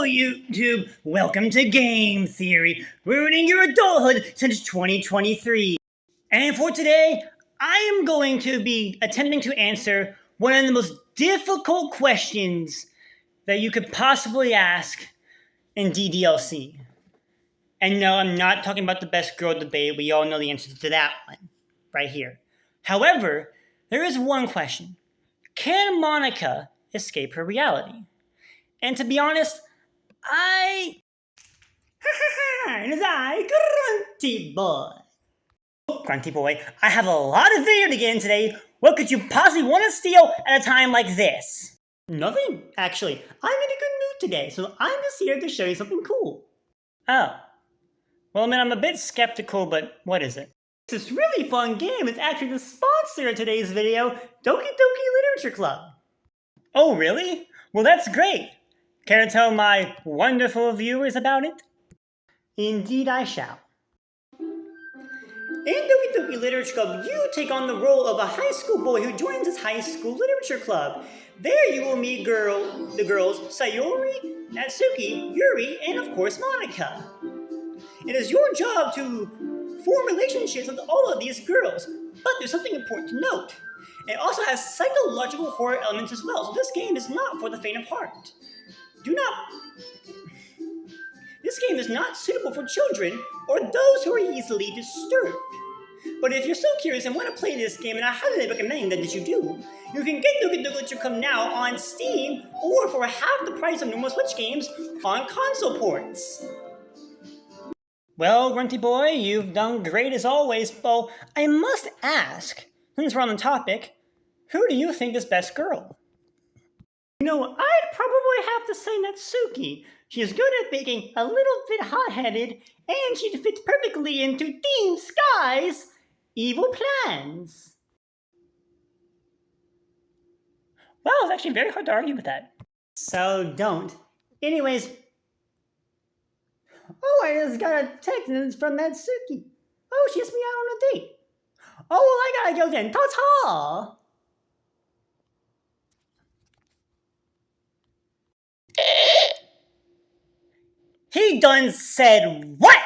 Hello, YouTube! Welcome to Game Theory, ruining your adulthood since 2023. And for today, I am going to be attempting to answer one of the most difficult questions that you could possibly ask in DDLC. And no, I'm not talking about the best girl debate. We all know the answer to that one, right here. However, there is one question. Can Monika escape her reality? And to be honest, it is I, Grunty Boy. Grunty Boy, I have a lot of video to get in today. What could you possibly want to steal at a time like this? Nothing, actually. I'm in a good mood today, so I'm just here to show you something cool. Oh. Well, I mean, I'm a bit skeptical, but what is it? This really fun game is actually the sponsor of today's video, Doki Doki Literature Club. Oh, really? Well, that's great. Care to tell my wonderful viewers about it? Indeed I shall. In Doki Doki Literature Club, you take on the role of a high school boy who joins his high school literature club. There you will meet the girls Sayori, Natsuki, Yuri, and of course Monika. It is your job to form relationships with all of these girls, but there's something important to note. It also has psychological horror elements as well, so this game is not for the faint of heart. This game is not suitable for children or those who are easily disturbed. But if you're so curious and want to play this game, and I highly recommend that you do, you can get Doki Doki Literature Club now on Steam or for half the price of normal Switch games on console ports. Well, Grunty Boy, you've done great as always, but I must ask, since we're on the topic, who do you think is best girl? You know, I'd probably have to say Natsuki. She's good at being a little bit hot-headed, and she fits perfectly into Team Sky's evil plans. Wow, it's actually very hard to argue with that. So don't. Anyways, oh, I just got a text and it's from Natsuki. Oh, she asked me out on a date. Oh, well, I gotta go then. Ta-ta! He done said what?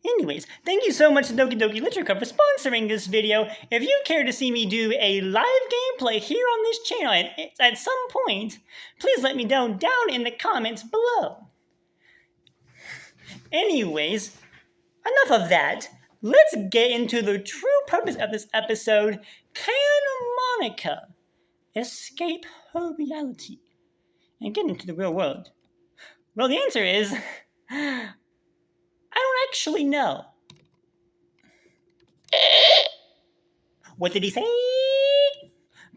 Anyways, thank you so much to Doki Doki Literature Club for sponsoring this video. If you care to see me do a live gameplay here on this channel at some point, please let me know down in the comments below. Anyways, enough of that. Let's get into the true purpose of this episode. Can Monika escape her reality and get into the real world? Well, the answer is, I don't actually know. What did he say?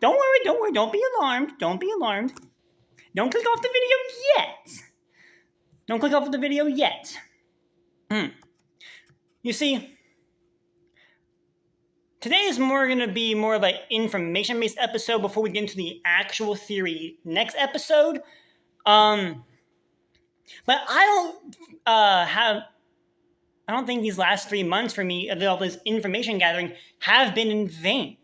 Don't worry, don't be alarmed, don't Don't click off the video yet. You see, today is going to be more of an information-based episode before we get into the actual theory next episode. But I don't think these last 3 months for me, of all this information gathering, have been in vain.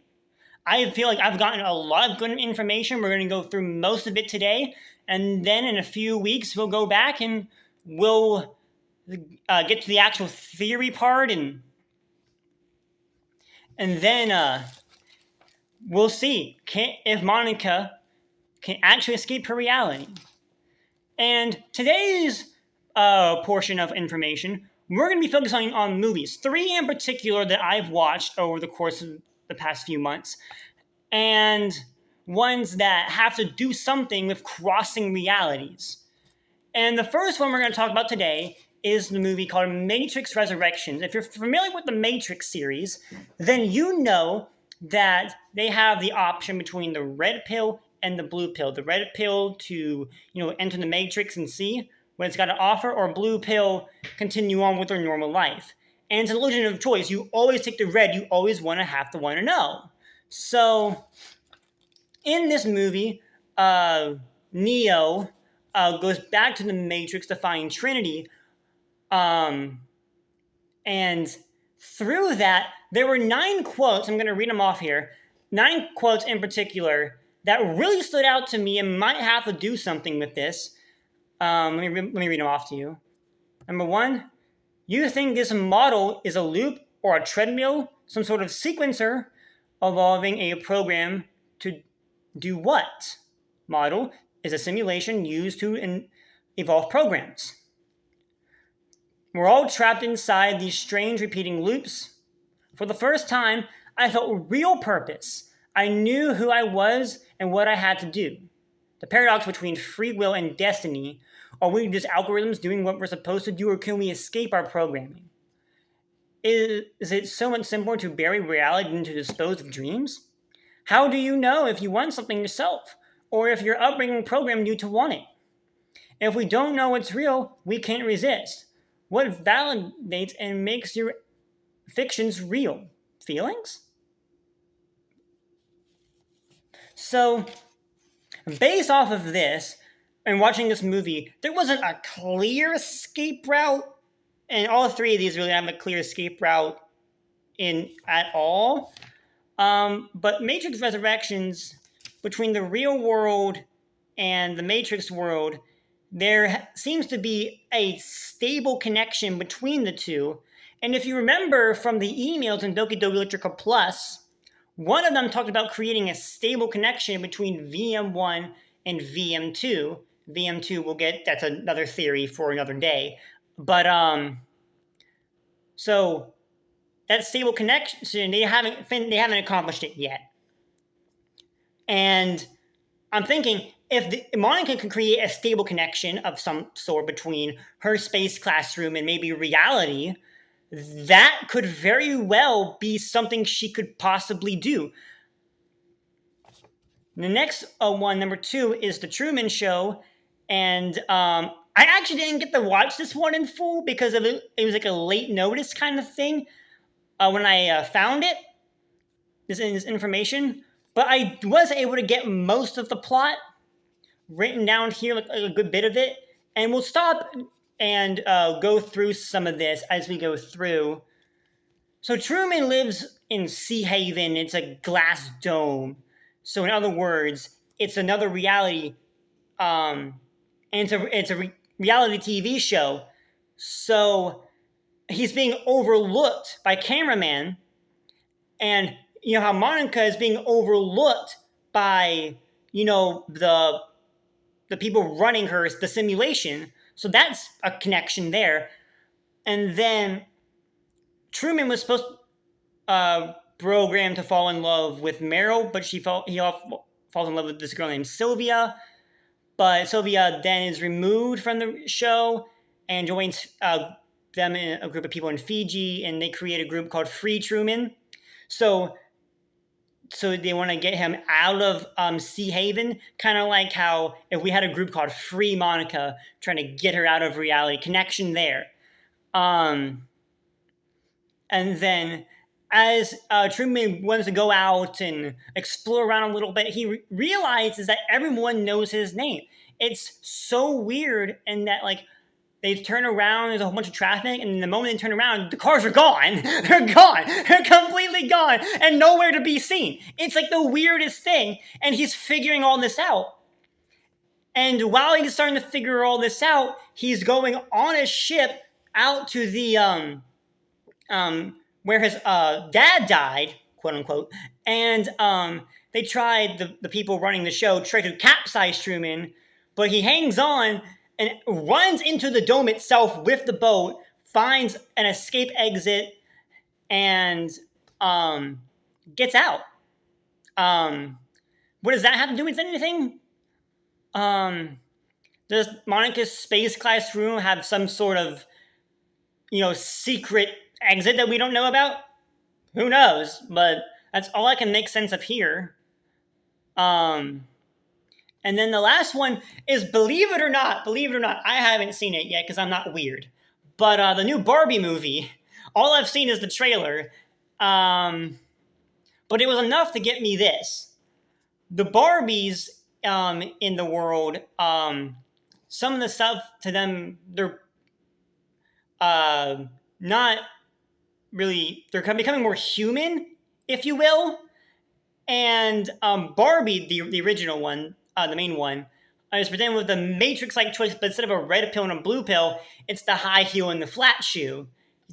I feel like I've gotten a lot of good information. We're going to go through most of it today, and then in a few weeks we'll go back and we'll get to the actual theory part, and then we'll see if Monika can actually escape her reality. And today's portion of information, we're going to be focusing on movies, 3 in particular that I've watched over the course of the past few months, and ones that have to do something with crossing realities. And the first one we're going to talk about today is the movie called Matrix Resurrections. If you're familiar with the Matrix series, then you know that they have the option between the red pill and the blue pill. The red pill to, enter the Matrix and see what it's got to offer, or blue pill, continue on with their normal life. And it's an illusion of choice. You always take the red. You always want to know. So, in this movie, Neo goes back to the Matrix to find Trinity. And through that, there were 9 quotes. I'm going to read them off here. 9 quotes in particular that really stood out to me and might have to do something with this. Let me read them off to you. Number one, you think this model is a loop or a treadmill, some sort of sequencer evolving a program to do what? Model is a simulation used to evolve programs. We're all trapped inside these strange repeating loops. For the first time, I felt real purpose. I knew who I was and what I had to do. The paradox between free will and destiny. Are we just algorithms doing what we're supposed to do, or can we escape our programming? Is it so much simpler to bury reality than to dispose of dreams? How do you know if you want something yourself, or if your upbringing programmed you to want it? If we don't know what's real, we can't resist. What validates and makes your fictions real? Feelings? So, based off of this, and watching this movie, there wasn't a clear escape route, and all three of these really have a clear escape route in at all. But Matrix Resurrections, between the real world and the Matrix world, there seems to be a stable connection between the two. And if you remember from the emails in Doki Doki Literature Plus, one of them talked about creating a stable connection between VM1 and VM2. VM2 we'll get, that's another theory for another day. But, so that stable connection, they haven't accomplished it yet. And I'm thinking, if Monika can create a stable connection of some sort between her space classroom and maybe reality, that could very well be something she could possibly do. The next one, number 2, is The Truman Show. And I actually didn't get to watch this one in full because of it was like a late notice kind of thing when I found it, this information. But I was able to get most of the plot written down here, like a good bit of it. And we'll stop and go through some of this as we go through. So Truman lives in Sea Haven. It's a glass dome. So in other words, it's another reality, and it's a reality TV show. So he's being overlooked by cameraman, and you know how Monica is being overlooked by the people running the simulation. So that's a connection there. And then Truman was supposed programmed to fall in love with Meryl, but he falls in love with this girl named Sylvia. But Sylvia then is removed from the show and joins them in a group of people in Fiji, and they create a group called Free Truman. So they want to get him out of Sea Haven, kind of like how if we had a group called Free Monica, trying to get her out of reality. Connection there. And then as Truman wants to go out and explore around a little bit, he realizes that everyone knows his name. It's so weird, and that they turn around, there's a whole bunch of traffic, and the moment they turn around, the cars are gone. They're gone. They're completely gone, and nowhere to be seen. It's like the weirdest thing, and he's figuring all this out. And while he's starting to figure all this out, he's going on a ship out to the where his dad died, quote unquote, and they tried, the people running the show tried to capsize Truman, but he hangs on and runs into the dome itself with the boat, finds an escape exit, and gets out. What does that have to do with anything? Does Monica's space classroom have some sort of, secret exit that we don't know about? Who knows? But that's all I can make sense of here. And then the last one is, believe it or not, I haven't seen it yet because I'm not weird. But the new Barbie movie, all I've seen is the trailer. But it was enough to get me this. The Barbies in the world, some of the stuff to them, they're not really, they're becoming more human, if you will. And Barbie, the original one, the main one, I was presented with the Matrix-like choice, but instead of a red pill and a blue pill, it's the high heel and the flat shoe.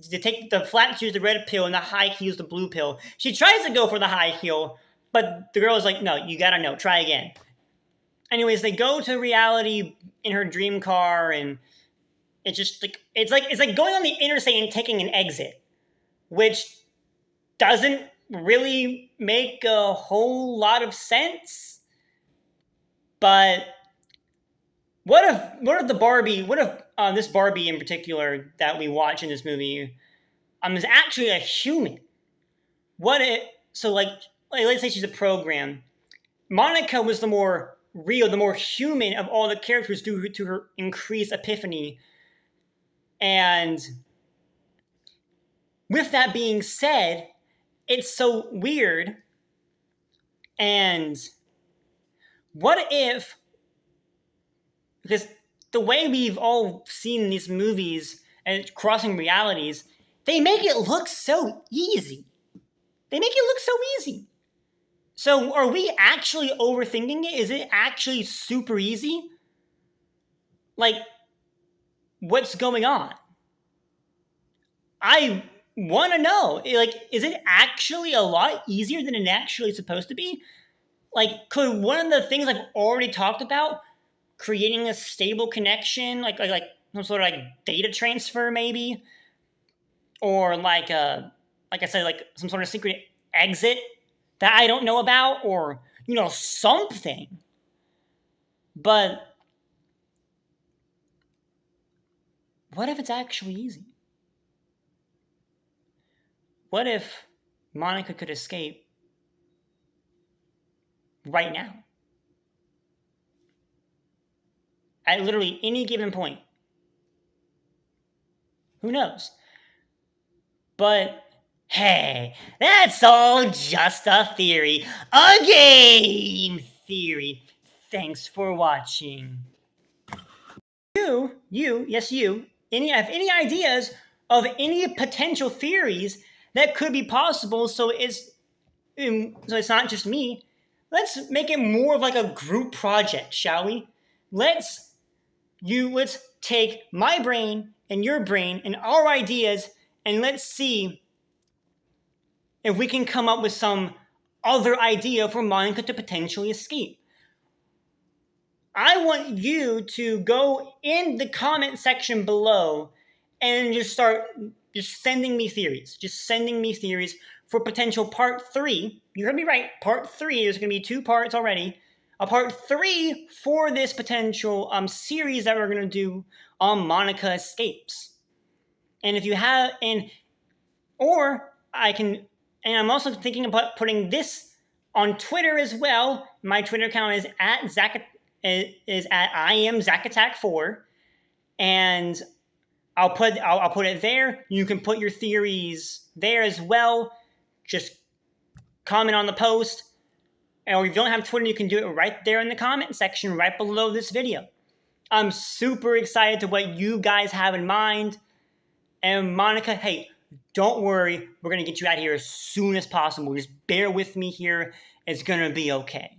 To take the flat shoe is the red pill and the high heel is the blue pill. She tries to go for the high heel, but the girl is like, no, you gotta know, try again. Anyways, they go to reality in her dream car, and it's just like it's like going on the interstate and taking an exit, which doesn't really make a whole lot of sense. But what if this Barbie in particular that we watch in this movie is actually a human? What if like let's say she's a program. Monika was the more real, the more human of all the characters due to her increased epiphany. And with that being said, it's so weird. And what if, because the way we've all seen these movies and crossing realities, they make it look so easy. So are we actually overthinking it? Is it actually super easy? Like, what's going on? I want to know. Like, is it actually a lot easier than it actually is supposed to be? Like, could one of the things I've already talked about, creating a stable connection, like some sort of like data transfer maybe, or like I said, like some sort of secret exit that I don't know about, or something. But what if it's actually easy? What if Monika could escape right now? At literally any given point. Who knows? But hey, that's all just a theory. A game theory. Thanks for watching. You, have any ideas of any potential theories that could be possible, so it's not just me. Let's make it more of like a group project, shall we? Let's take my brain and your brain and our ideas, and let's see if we can come up with some other idea for Monika to potentially escape. I want you to go in the comment section below and just start sending me theories. Just sending me theories for potential part 3. You heard me right. Part 3. There's going to be 2 parts already. A part 3 for this potential series that we're going to do on Monika Escapes. And if you have, I'm also thinking about putting this on Twitter as well. My Twitter account is at I am Zachattack4, and I'll put it there. You can put your theories there as well. Just comment on the post. Or if you don't have Twitter, you can do it right there in the comment section, right below this video. I'm super excited to what you guys have in mind. And Monika, hey, don't worry. We're going to get you out of here as soon as possible. Just bear with me here. It's going to be okay.